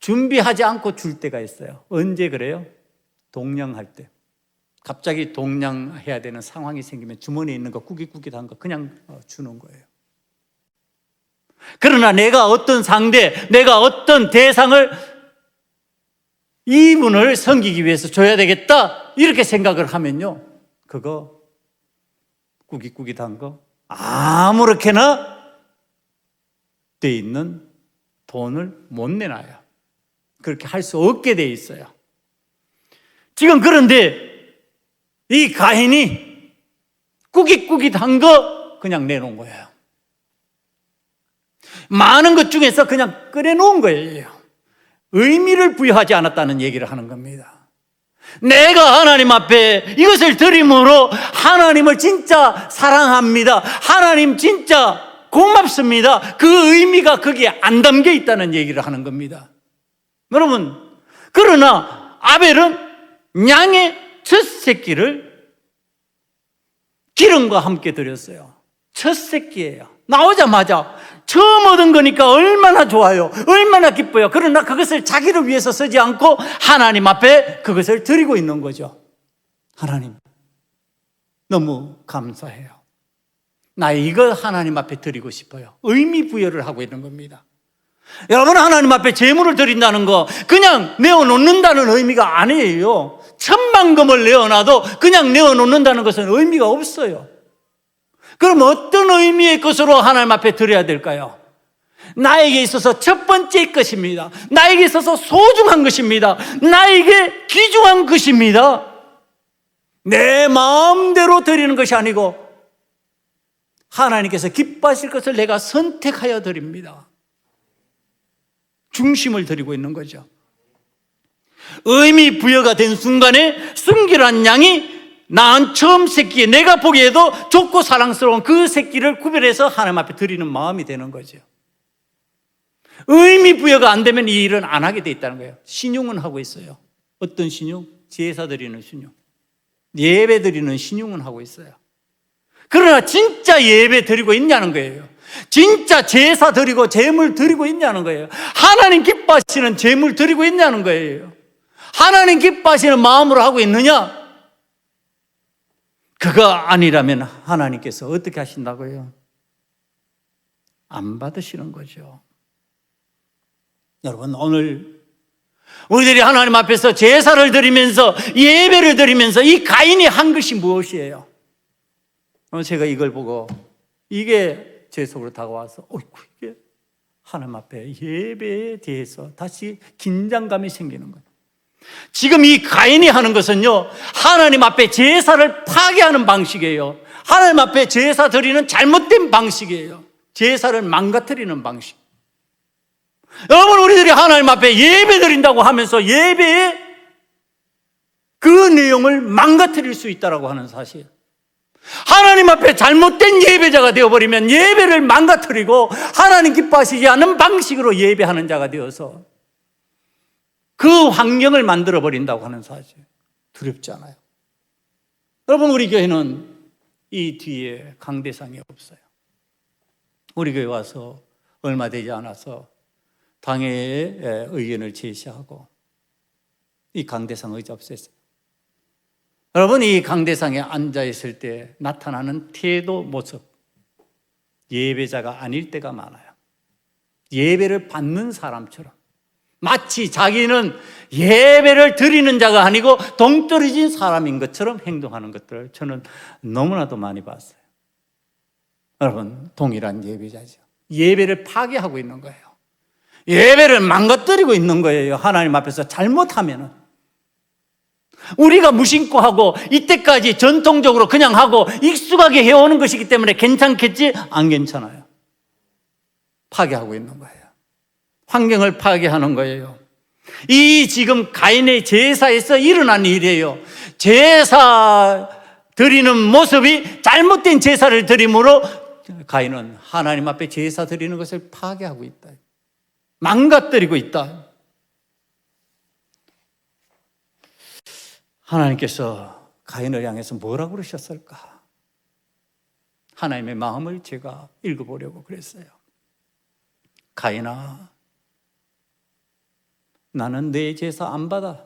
준비하지 않고 줄 때가 있어요. 언제 그래요? 동냥할 때. 갑자기 동냥해야 되는 상황이 생기면 주머니에 있는 거 구깃한 거 그냥 주는 거예요. 그러나 내가 어떤 상대, 내가 어떤 대상을, 이분을 섬기기 위해서 줘야 되겠다 이렇게 생각을 하면요, 그거 구깃한 거 아무렇게나 돼 있는 돈을 못 내놔요. 그렇게 할 수 없게 돼 있어요. 지금 그런데 이 가인이 구깃한 거 그냥 내놓은 거예요. 많은 것 중에서 그냥 꺼내놓은 거예요. 의미를 부여하지 않았다는 얘기를 하는 겁니다. 내가 하나님 앞에 이것을 드림으로 하나님을 진짜 사랑합니다. 하나님 진짜 고맙습니다. 그 의미가 거기에 안 담겨 있다는 얘기를 하는 겁니다. 여러분, 그러나 아벨은 양의 첫 새끼를 기름과 함께 드렸어요. 첫 새끼예요. 나오자마자 처음 얻은 거니까 얼마나 좋아요. 얼마나 기뻐요. 그러나 그것을 자기를 위해서 쓰지 않고 하나님 앞에 그것을 드리고 있는 거죠. 하나님, 너무 감사해요. 나 이거 하나님 앞에 드리고 싶어요. 의미 부여를 하고 있는 겁니다. 여러분, 하나님 앞에 제물을 드린다는 거 그냥 내어놓는다는 의미가 아니에요. 10,000금을 내어놔도 그냥 내어놓는다는 것은 의미가 없어요. 그럼 어떤 의미의 것으로 하나님 앞에 드려야 될까요? 나에게 있어서 첫 번째 것입니다. 나에게 있어서 소중한 것입니다. 나에게 귀중한 것입니다. 내 마음대로 드리는 것이 아니고 하나님께서 기뻐하실 것을 내가 선택하여 드립니다. 중심을 드리고 있는 거죠. 의미 부여가 된 순간에 순결한 양이 낳은 처음 새끼에 내가 보기에도 좋고 사랑스러운 그 새끼를 구별해서 하나님 앞에 드리는 마음이 되는 거죠. 의미 부여가 안 되면 이 일은 안 하게 돼 있다는 거예요. 신용은 하고 있어요. 어떤 신용? 제사 드리는 신용, 예배 드리는 신용은 하고 있어요. 그러나 진짜 예배 드리고 있냐는 거예요. 진짜 제사 드리고 제물 드리고 있냐는 거예요. 하나님 기뻐하시는 제물 드리고 있냐는 거예요. 하나님 기뻐하시는 마음으로 하고 있느냐? 그거 아니라면 하나님께서 어떻게 하신다고요? 안 받으시는 거죠. 여러분, 오늘 우리들이 하나님 앞에서 제사를 드리면서 예배를 드리면서 이 가인이 한 것이 무엇이에요? 제가 이걸 보고 이게 제 속으로 다가와서 이게 하나님 앞에 예배에 대해서 다시 긴장감이 생기는 거예요. 지금 이 가인이 하는 것은요, 하나님 앞에 제사를 파괴하는 방식이에요. 하나님 앞에 제사 드리는 잘못된 방식이에요. 제사를 망가뜨리는 방식. 여러분, 우리들이 하나님 앞에 예배 드린다고 하면서 예배의 그 내용을 망가뜨릴 수 있다고 하는 사실. 하나님 앞에 잘못된 예배자가 되어버리면 예배를 망가뜨리고 하나님 기뻐하시지 않는 방식으로 예배하는 자가 되어서 그 환경을 만들어버린다고 하는 사실. 두렵지 않아요? 여러분, 우리 교회는 이 뒤에 강대상이 없어요. 우리 교회 와서 얼마 되지 않아서 당회에 의견을 제시하고 이 강대상 의자 없앴어요. 여러분, 이 강대상에 앉아있을 때 나타나는 태도, 모습, 예배자가 아닐 때가 많아요. 예배를 받는 사람처럼 마치 자기는 예배를 드리는 자가 아니고 동떨어진 사람인 것처럼 행동하는 것들을 저는 너무나도 많이 봤어요. 여러분, 동일한 예배자죠. 예배를 파괴하고 있는 거예요. 예배를 망가뜨리고 있는 거예요. 하나님 앞에서 잘못하면은. 우리가 무심코 하고 이때까지 전통적으로 그냥 하고 익숙하게 해오는 것이기 때문에 괜찮겠지? 안 괜찮아요. 파괴하고 있는 거예요. 환경을 파괴하는 거예요. 이 지금 가인의 제사에서 일어난 일이에요. 제사 드리는 모습이 잘못된 제사를 드림으로 가인은 하나님 앞에 제사 드리는 것을 파괴하고 있다. 망가뜨리고 있다. 하나님께서 가인을 향해서 뭐라고 그러셨을까? 하나님의 마음을 제가 읽어보려고 그랬어요. 가인아, 나는 내 제사 안 받아.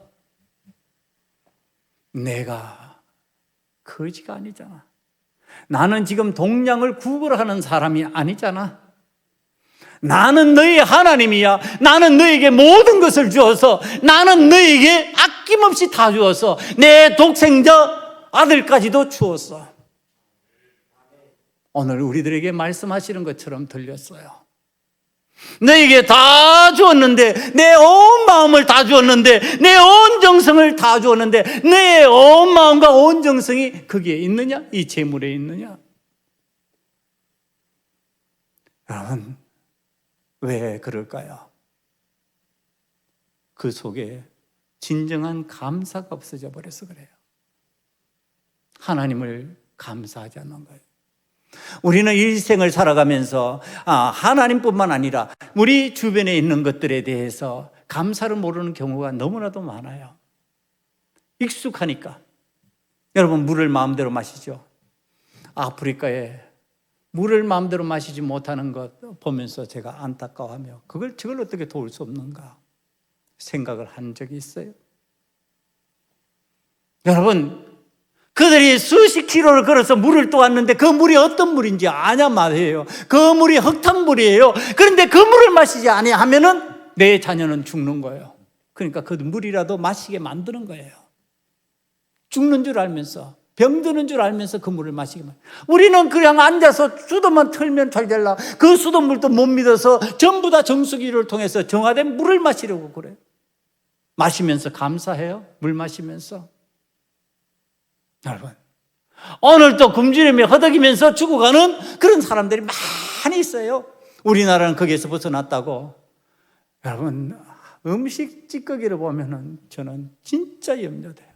내가 거지가 아니잖아. 나는 지금 동량을 구걸하는 사람이 아니잖아. 나는 너의 하나님이야. 나는 너에게 모든 것을 주어서, 나는 너에게 아낌없이 다 주어서 내 독생자 아들까지도 주었어. 오늘 우리들에게 말씀하시는 것처럼 들렸어요. 너에게 다 주었는데, 내 온 마음을 다 주었는데, 내 온 정성을 다 주었는데, 내 온 마음과 온 정성이 거기에 있느냐? 이 재물에 있느냐? 여러분, 왜 그럴까요? 그 속에 진정한 감사가 없어져 버려서 그래요. 하나님을 감사하지 않는 거예요. 우리는 일생을 살아가면서 하나님뿐만 아니라 우리 주변에 있는 것들에 대해서 감사를 모르는 경우가 너무나도 많아요. 익숙하니까. 여러분, 물을 마음대로 마시죠. 아프리카에 물을 마음대로 마시지 못하는 것 보면서 제가 안타까워하며 저걸 어떻게 도울 수 없는가 생각을 한 적이 있어요. 여러분, 그들이 수십 킬로를 걸어서 물을 떠왔는데 그 물이 어떤 물인지 아냐 말이에요. 그 물이 흙탕물이에요. 그런데 그 물을 마시지 아니하면은 내 자녀는 죽는 거예요. 그러니까 그 물이라도 마시게 만드는 거예요. 죽는 줄 알면서, 병드는 줄 알면서 그 물을 마시게 만드는 거예요. 우리는 그냥 앉아서 수도만 틀면 잘 될라. 그 수돗물도 못 믿어서 전부 다 정수기를 통해서 정화된 물을 마시려고 그래요. 마시면서 감사해요. 물 마시면서. 여러분, 오늘 또 굶주리며 허덕이면서 죽어가는 그런 사람들이 많이 있어요. 우리나라는 거기에서 벗어났다고. 여러분, 음식 찌꺼기를 보면은 저는 진짜 염려돼요.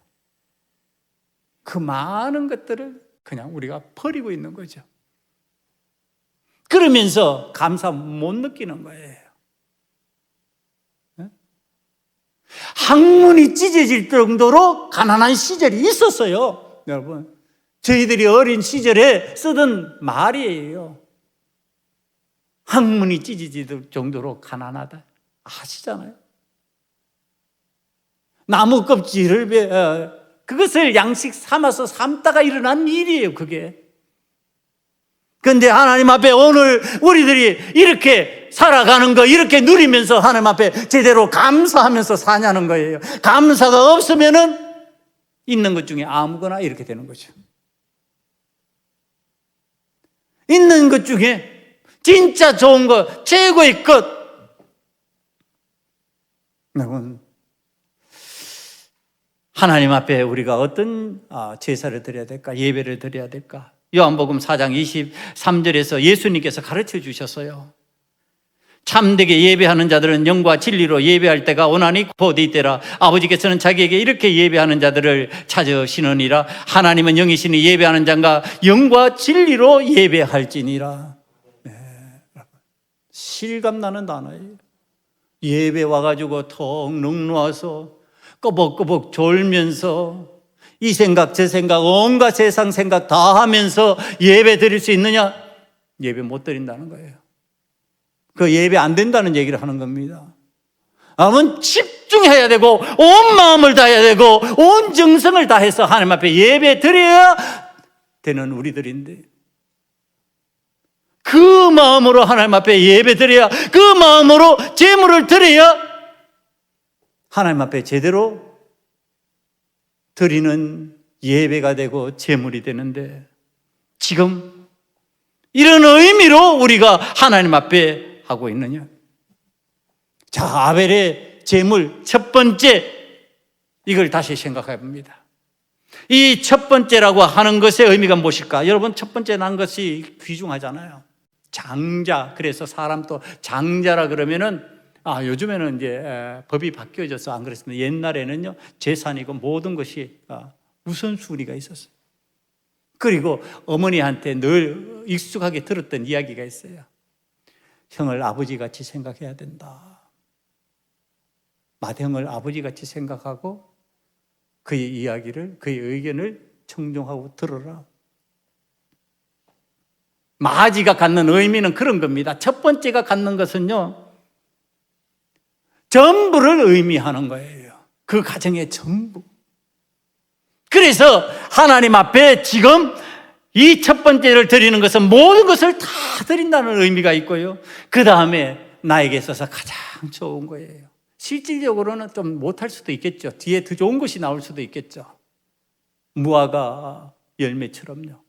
그 많은 것들을 그냥 우리가 버리고 있는 거죠. 그러면서 감사 못 느끼는 거예요. 항문이 찢어질 정도로 가난한 시절이 있었어요. 여러분, 저희들이 어린 시절에 쓰던 말이에요. 항문이 찢어질 정도로 가난하다. 아시잖아요. 나무 껍질을 그것을 양식 삼아서 삶다가 일어난 일이에요, 그게. 그런데 하나님 앞에 오늘 우리들이 이렇게 살아가는 거, 이렇게 누리면서 하나님 앞에 제대로 감사하면서 사냐는 거예요. 감사가 없으면은 있는 것 중에 아무거나 이렇게 되는 거죠. 있는 것 중에 진짜 좋은 것, 최고의 것. 여러분, 하나님 앞에 우리가 어떤 제사를 드려야 될까? 예배를 드려야 될까? 요한복음 4장 23절에서 예수님께서 가르쳐 주셨어요. 참되게 예배하는 자들은 영과 진리로 예배할 때가 오나니 곧 이때라. 아버지께서는 자기에게 이렇게 예배하는 자들을 찾으시느니라. 하나님은 영이시니 예배하는 자가 영과 진리로 예배할지니라. 네. 실감나는 단어예요. 예배 와가지고 턱 넉놓아서 꺼벅꺼벅 졸면서 이 생각 저 생각 온갖 세상 생각 다 하면서 예배 드릴 수 있느냐? 예배 못 드린다는 거예요. 그 예배 안 된다는 얘기를 하는 겁니다. 아무튼 집중해야 되고 온 마음을 다해야 되고 온 정성을 다해서 하나님 앞에 예배 드려야 되는 우리들인데, 그 마음으로 하나님 앞에 예배 드려야, 그 마음으로 제물을 드려야 하나님 앞에 제대로 드리는 예배가 되고 제물이 되는데, 지금 이런 의미로 우리가 하나님 앞에 하고 있느냐? 자, 아벨의 제물 첫 번째, 이걸 다시 생각해 봅니다. 이 첫 번째라고 하는 것의 의미가 무엇일까? 여러분, 첫 번째 난 것이 귀중하잖아요. 장자. 그래서 사람 또 장자라 그러면은, 요즘에는 이제 법이 바뀌어져서 안 그랬습니다. 옛날에는요, 재산이고 모든 것이 우선순위가 있었어요. 그리고 어머니한테 늘 익숙하게 들었던 이야기가 있어요. 형을 아버지같이 생각해야 된다. 맏형을 아버지같이 생각하고 그의 이야기를, 그의 의견을 청중하고 들어라. 마지가 갖는 의미는 그런 겁니다. 첫 번째가 갖는 것은요, 전부를 의미하는 거예요. 그 가정의 전부. 그래서 하나님 앞에 지금 이 첫 번째를 드리는 것은 모든 것을 다 드린다는 의미가 있고요, 그 다음에 나에게 있어서 가장 좋은 거예요. 실질적으로는 좀 못할 수도 있겠죠. 뒤에 더 좋은 것이 나올 수도 있겠죠. 무화과 열매처럼요.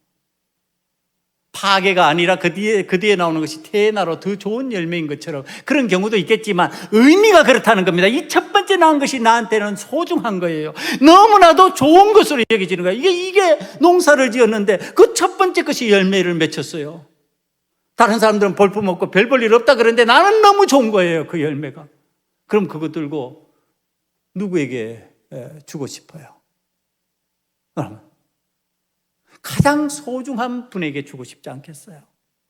파괴가 아니라 그 뒤에 나오는 것이 태나로 더 좋은 열매인 것처럼 그런 경우도 있겠지만, 의미가 그렇다는 겁니다. 이 첫 번째 낳은 것이 나한테는 소중한 거예요. 너무나도 좋은 것으로 여겨지는 거예요. 이게 농사를 지었는데 그 첫 번째 것이 열매를 맺혔어요. 다른 사람들은 볼품없고 별 볼 일 없다 그러는데 나는 너무 좋은 거예요, 그 열매가. 그럼 그거 들고 누구에게 주고 싶어요? 가장 소중한 분에게 주고 싶지 않겠어요?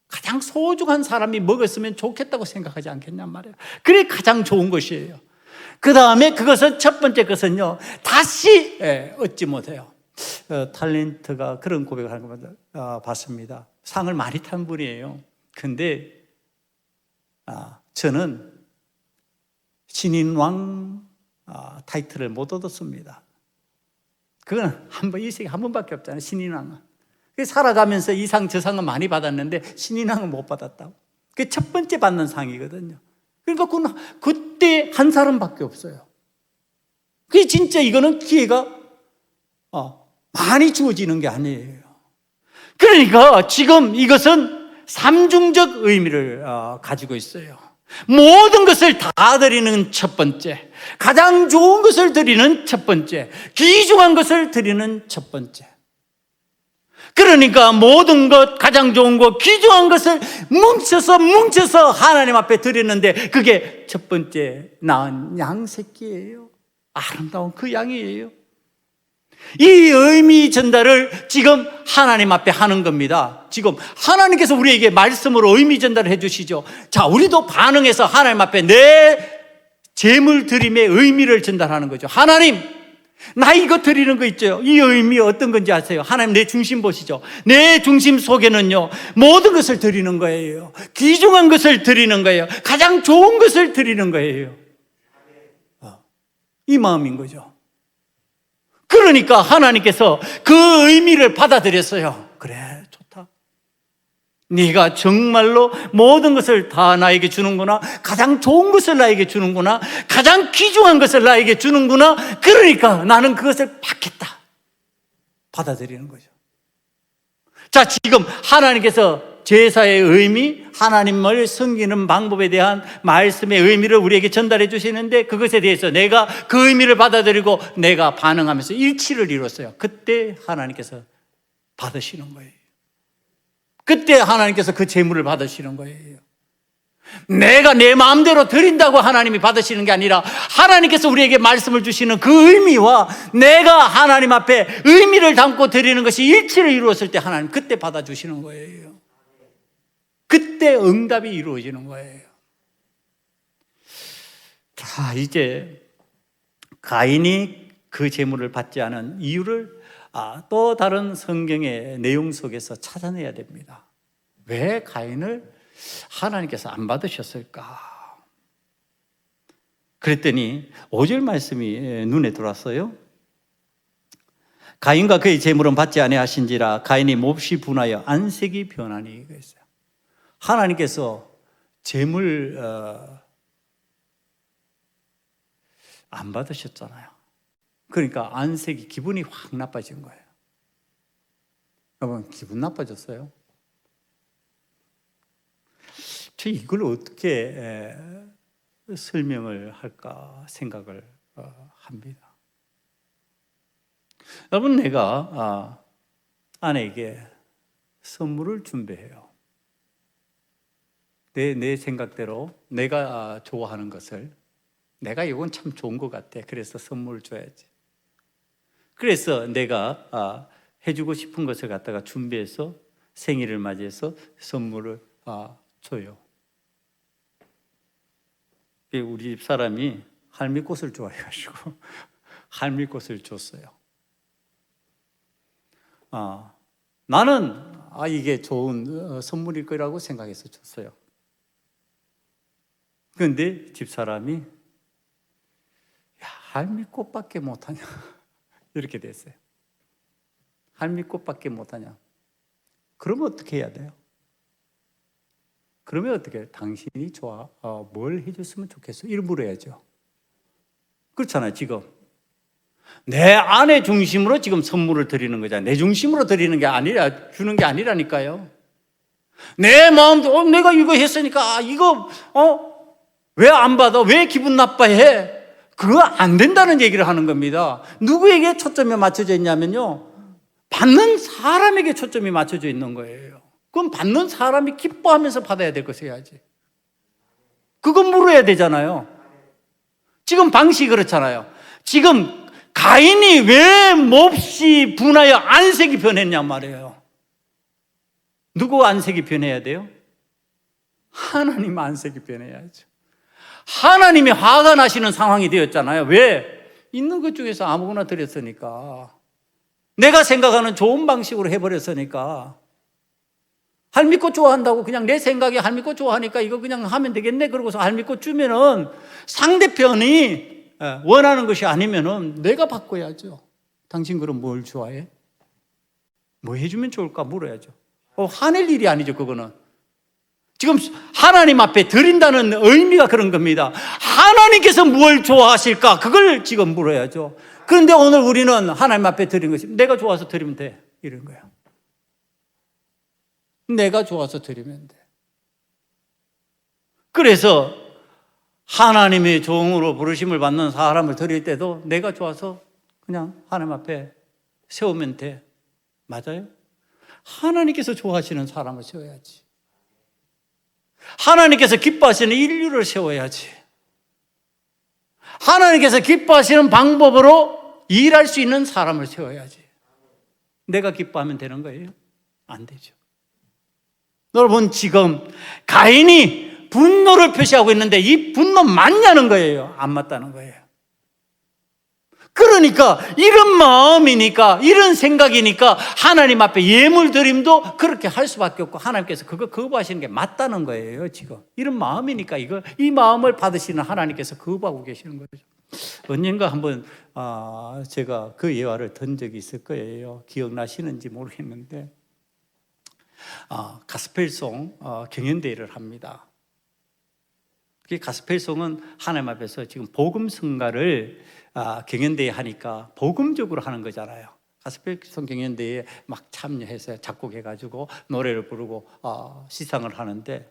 가장 소중한 사람이 먹었으면 좋겠다고 생각하지 않겠냔 말이에요. 그게 가장 좋은 것이에요. 그 다음에 그것은, 첫 번째 것은요, 다시 얻지 못해요. 탤런트가 그런 고백을 하는 걸 봤습니다. 상을 많이 탄 분이에요. 근데 저는 신인왕 타이틀을 못 얻었습니다. 그건 이 세계 한 번밖에 없잖아요, 신인왕은. 살아가면서 이 상, 저 상은 많이 받았는데 신인왕은 못 받았다고. 그게 첫 번째 받는 상이거든요. 그러니까 그때 한 사람밖에 없어요. 그게 진짜 이거는 기회가 많이 주어지는 게 아니에요. 그러니까 지금 이것은 삼중적 의미를 가지고 있어요. 모든 것을 다 드리는 첫 번째, 가장 좋은 것을 드리는 첫 번째, 귀중한 것을 드리는 첫 번째. 그러니까 모든 것, 가장 좋은 것, 귀중한 것을 뭉쳐서 하나님 앞에 드렸는데, 그게 첫 번째 낳은 양 새끼예요. 아름다운 그 양이에요. 이 의미 전달을 지금 하나님 앞에 하는 겁니다. 지금 하나님께서 우리에게 말씀으로 의미 전달을 해주시죠. 자, 우리도 반응해서 하나님 앞에 내 제물 드림의 의미를 전달하는 거죠. 하나님, 나 이거 드리는 거 있죠. 이 의미 어떤 건지 아세요? 하나님, 내 중심 보시죠. 내 중심 속에는요, 모든 것을 드리는 거예요. 귀중한 것을 드리는 거예요. 가장 좋은 것을 드리는 거예요. 이 마음인 거죠. 그러니까 하나님께서 그 의미를 받아들였어요. 그래, 좋다. 네가 정말로 모든 것을 다 나에게 주는구나. 가장 좋은 것을 나에게 주는구나. 가장 귀중한 것을 나에게 주는구나. 그러니까 나는 그것을 받겠다. 받아들이는 거죠. 자, 지금 하나님께서 제사의 의미, 하나님을 섬기는 방법에 대한 말씀의 의미를 우리에게 전달해 주시는데, 그것에 대해서 내가 그 의미를 받아들이고 내가 반응하면서 일치를 이뤘어요. 그때 하나님께서 받으시는 거예요. 그때 하나님께서 그 제물을 받으시는 거예요. 내가 내 마음대로 드린다고 하나님이 받으시는 게 아니라 하나님께서 우리에게 말씀을 주시는 그 의미와 내가 하나님 앞에 의미를 담고 드리는 것이 일치를 이루었을 때 하나님 그때 받아주시는 거예요. 그때 응답이 이루어지는 거예요. 자, 이제 가인이 그 제물을 받지 않은 이유를 또 다른 성경의 내용 속에서 찾아내야 됩니다. 왜 가인을 하나님께서 안 받으셨을까? 그랬더니 5절 말씀이 눈에 들어왔어요. 가인과 그의 제물은 받지 아니하신지라 가인이 몹시 분하여 안색이 변하니 그랬어요. 하나님께서 제물 안 받으셨잖아요. 그러니까 안색이 기분이 확 나빠진 거예요. 여러분 기분 나빠졌어요? 저 이걸 어떻게 설명을 할까 생각을 합니다. 여러분 내가 아내에게 선물을 준비해요. 내 생각대로 내가 좋아하는 것을 내가 이건 참 좋은 것 같아. 그래서 선물을 줘야지. 그래서 내가 해주고 싶은 것을 갖다가 준비해서 생일을 맞이해서 선물을 줘요. 우리 집 사람이 할미꽃을 좋아해가지고 할미꽃을 줬어요. 나는 이게 좋은 선물일 거라고 생각해서 줬어요. 그런데 집사람이 야, 할미꽃밖에 못하냐 이렇게 됐어요. 할미꽃밖에 못하냐. 그러면 어떻게 해야 돼요? 그러면 어떻게 해요? 당신이 좋아 뭘 해줬으면 좋겠어? 이를 물어야죠. 그렇잖아요. 지금 내 아내 중심으로 지금 선물을 드리는 거잖아요. 내 중심으로 드리는 게 아니라 주는 게 아니라니까요. 내 마음도 내가 이거 했으니까 이거 왜 안 받아? 왜 기분 나빠해? 그거 안 된다는 얘기를 하는 겁니다. 누구에게 초점이 맞춰져 있냐면요, 받는 사람에게 초점이 맞춰져 있는 거예요. 그럼 받는 사람이 기뻐하면서 받아야 될 것을 해야지. 그건 물어야 되잖아요. 지금 방식이 그렇잖아요. 지금 가인이 왜 몹시 분하여 안색이 변했냔 말이에요. 누구 안색이 변해야 돼요? 하나님 안색이 변해야죠. 하나님이 화가 나시는 상황이 되었잖아요. 왜? 있는 것 중에서 아무거나 드렸으니까. 내가 생각하는 좋은 방식으로 해버렸으니까. 할미꽃 좋아한다고 그냥 내 생각에 할미꽃 좋아하니까 이거 그냥 하면 되겠네. 그러고서 할미꽃 주면은 상대편이 원하는 것이 아니면은 내가 바꿔야죠. 당신 그럼 뭘 좋아해? 뭐 해주면 좋을까 물어야죠. 화낼 일이 아니죠, 그거는. 지금 하나님 앞에 드린다는 의미가 그런 겁니다. 하나님께서 뭘 좋아하실까? 그걸 지금 물어야죠. 그런데 오늘 우리는 하나님 앞에 드리는 것이 내가 좋아서 드리면 돼. 이런 거예요. 내가 좋아서 드리면 돼. 그래서 하나님의 종으로 부르심을 받는 사람을 드릴 때도 내가 좋아서 그냥 하나님 앞에 세우면 돼. 맞아요? 하나님께서 좋아하시는 사람을 세워야지. 하나님께서 기뻐하시는 인류를 세워야지. 하나님께서 기뻐하시는 방법으로 일할 수 있는 사람을 세워야지. 내가 기뻐하면 되는 거예요? 안 되죠. 여러분, 지금 가인이 분노를 표시하고 있는데 이 분노 맞냐는 거예요? 안 맞다는 거예요. 그러니까 이런 마음이니까 이런 생각이니까 하나님 앞에 예물 드림도 그렇게 할 수밖에 없고 하나님께서 그거 거부하시는 게 맞다는 거예요. 지금 이런 마음이니까 이 마음을 받으시는 하나님께서 거부하고 계시는 거죠. 언젠가 한번 제가 그 예화를 든 적이 있을 거예요. 기억나시는지 모르겠는데 가스펠송 경연대회를 합니다. 가스펠송은 하나님 앞에서 지금 복음 성가를 경연대회 하니까 복음적으로 하는 거잖아요. 가스펠송 경연대회에 막 참여해서 작곡해가지고 노래를 부르고 시상을 하는데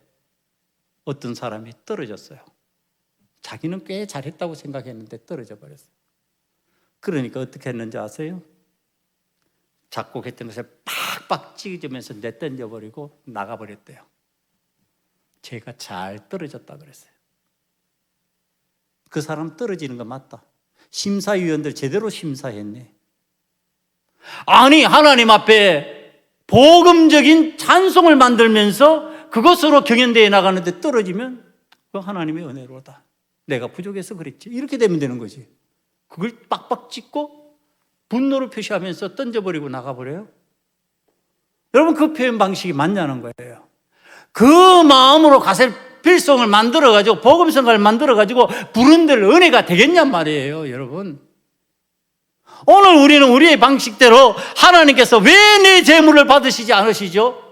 어떤 사람이 떨어졌어요. 자기는 꽤 잘했다고 생각했는데 떨어져 버렸어요. 그러니까 어떻게 했는지 아세요? 작곡했던 것을 팍팍 찢으면서 내던져버리고 나가버렸대요. 제가 잘 떨어졌다 그랬어요. 그 사람 떨어지는 거 맞다. 심사위원들 제대로 심사했네. 아니, 하나님 앞에 복음적인 찬송을 만들면서 그것으로 경연대회에 나가는데 떨어지면 그건 하나님의 은혜로다. 내가 부족해서 그랬지. 이렇게 되면 되는 거지. 그걸 빡빡 찍고 분노를 표시하면서 던져버리고 나가버려요. 여러분, 그 표현 방식이 맞냐는 거예요. 그 마음으로 가설필송을 만들어가지고 복음성가를 만들어가지고 부른 데를 은혜가 되겠냔 말이에요. 여러분, 오늘 우리는 우리의 방식대로 하나님께서 왜 내 재물을 받으시지 않으시죠?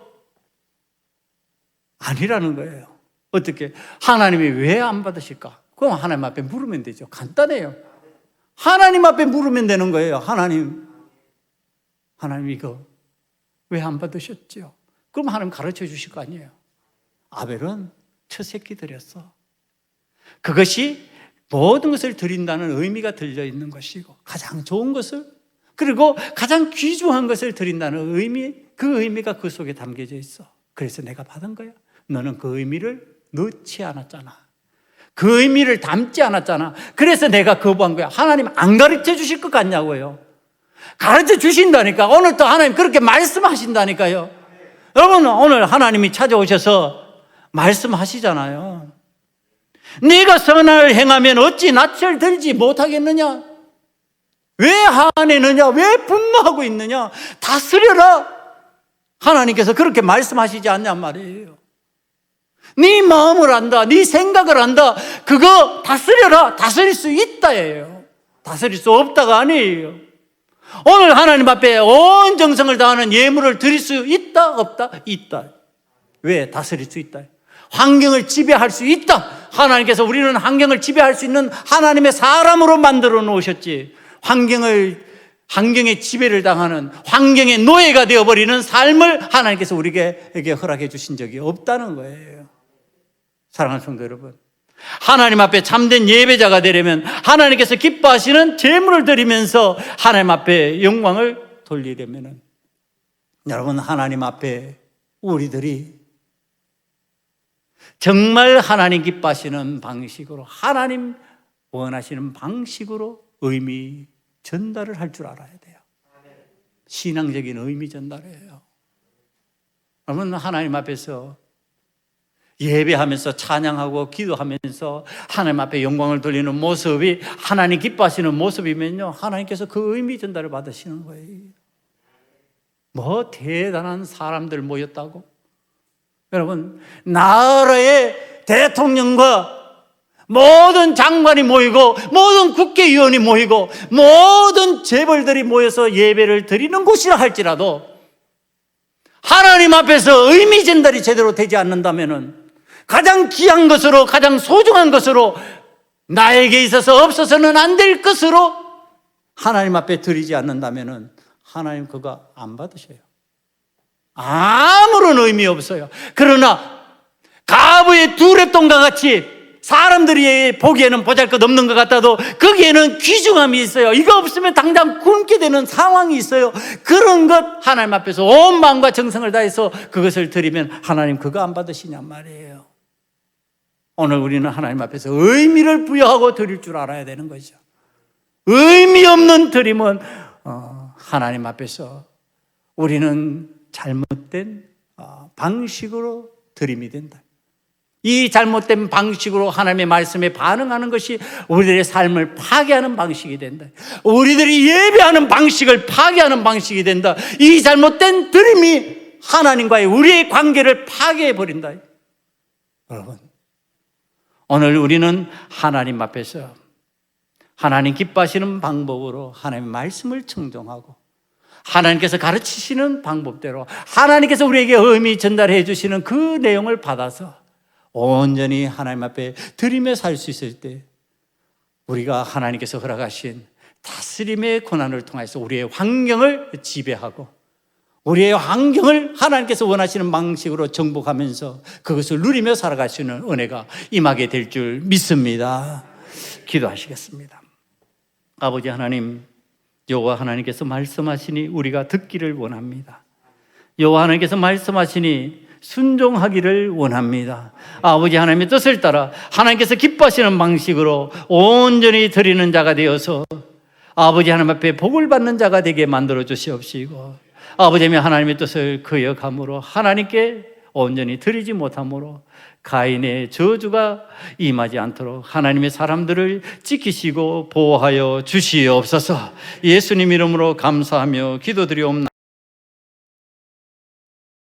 아니라는 거예요. 어떻게? 하나님이 왜 안 받으실까? 그럼 하나님 앞에 물으면 되죠. 간단해요. 하나님 앞에 물으면 되는 거예요. 하나님 이거 왜 안 받으셨죠? 그럼 하나님 가르쳐 주실 거 아니에요. 아벨은 첫 새끼 드렸어. 그것이 모든 것을 드린다는 의미가 들려 있는 것이고, 가장 좋은 것을, 그리고 가장 귀중한 것을 드린다는 의미, 그 의미가 그 속에 담겨져 있어. 그래서 내가 받은 거야. 너는 그 의미를 넣지 않았잖아. 그 의미를 담지 않았잖아. 그래서 내가 거부한 거야. 하나님 안 가르쳐 주실 것 같냐고요. 가르쳐 주신다니까. 오늘 또 하나님 그렇게 말씀하신다니까요. 여러분, 오늘 하나님이 찾아오셔서 말씀하시잖아요. 네가 선을 행하면 어찌 낯을 들지 못하겠느냐? 왜 화내느냐? 왜 분노하고 있느냐? 다스려라. 하나님께서 그렇게 말씀하시지 않냔 말이에요. 네 마음을 안다, 네 생각을 안다, 그거 다스려라. 다스릴 수 있다예요. 다스릴 수 없다가 아니에요. 오늘 하나님 앞에 온 정성을 다하는 예물을 드릴 수 있다 없다? 있다. 왜? 다스릴 수 있다. 환경을 지배할 수 있다. 하나님께서 우리는 환경을 지배할 수 있는 하나님의 사람으로 만들어 놓으셨지, 환경의 지배를 당하는, 환경의 노예가 되어버리는 삶을 하나님께서 우리에게 허락해 주신 적이 없다는 거예요. 사랑하는 성도 여러분, 하나님 앞에 참된 예배자가 되려면 하나님께서 기뻐하시는 제물을 드리면서 하나님 앞에 영광을 돌리려면, 여러분, 하나님 앞에 우리들이 정말 하나님 기뻐하시는 방식으로, 하나님 원하시는 방식으로 의미 전달을 할 줄 알아야 돼요. 신앙적인 의미 전달이에요. 여러분, 하나님 앞에서 예배하면서 찬양하고 기도하면서 하나님 앞에 영광을 돌리는 모습이 하나님 기뻐하시는 모습이면요, 하나님께서 그 의미 전달을 받으시는 거예요. 뭐 대단한 사람들 모였다고? 여러분, 나라의 대통령과 모든 장관이 모이고 모든 국회의원이 모이고 모든 재벌들이 모여서 예배를 드리는 곳이라 할지라도 하나님 앞에서 의미 전달이 제대로 되지 않는다면, 가장 귀한 것으로, 가장 소중한 것으로, 나에게 있어서 없어서는 안 될 것으로 하나님 앞에 드리지 않는다면 하나님 그거 안 받으셔요. 아무런 의미 없어요. 그러나 가부의 두랩돈과 같이 사람들이 보기에는 보잘것없는 것 같아도 거기에는 귀중함이 있어요. 이거 없으면 당장 굶게 되는 상황이 있어요. 그런 것 하나님 앞에서 온 마음과 정성을 다해서 그것을 드리면 하나님 그거 안 받으시냔 말이에요. 오늘 우리는 하나님 앞에서 의미를 부여하고 드릴 줄 알아야 되는 거죠. 의미 없는 드림은 하나님 앞에서 우리는 잘못된 방식으로 드림이 된다. 이 잘못된 방식으로 하나님의 말씀에 반응하는 것이 우리들의 삶을 파괴하는 방식이 된다. 우리들이 예배하는 방식을 파괴하는 방식이 된다. 이 잘못된 드림이 하나님과의 우리의 관계를 파괴해버린다. 여러분, 오늘 우리는 하나님 앞에서 하나님 기뻐하시는 방법으로 하나님의 말씀을 청종하고 하나님께서 가르치시는 방법대로 하나님께서 우리에게 의미 전달해 주시는 그 내용을 받아서 온전히 하나님 앞에 드리며 살 수 있을 때, 우리가 하나님께서 허락하신 다스림의 고난을 통해서 우리의 환경을 지배하고 우리의 환경을 하나님께서 원하시는 방식으로 정복하면서 그것을 누리며 살아가시는 은혜가 임하게 될 줄 믿습니다. 기도하시겠습니다. 아버지 하나님, 여호와 하나님께서 말씀하시니 우리가 듣기를 원합니다. 여호와 하나님께서 말씀하시니 순종하기를 원합니다. 아버지 하나님의 뜻을 따라 하나님께서 기뻐하시는 방식으로 온전히 드리는 자가 되어서 아버지 하나님 앞에 복을 받는 자가 되게 만들어 주시옵시고, 아버지 하나님의 뜻을 거역함으로 하나님께 온전히 드리지 못함으로 가인의 저주가 임하지 않도록 하나님의 사람들을 지키시고 보호하여 주시옵소서. 예수님 이름으로 감사하며 기도드리옵나이다.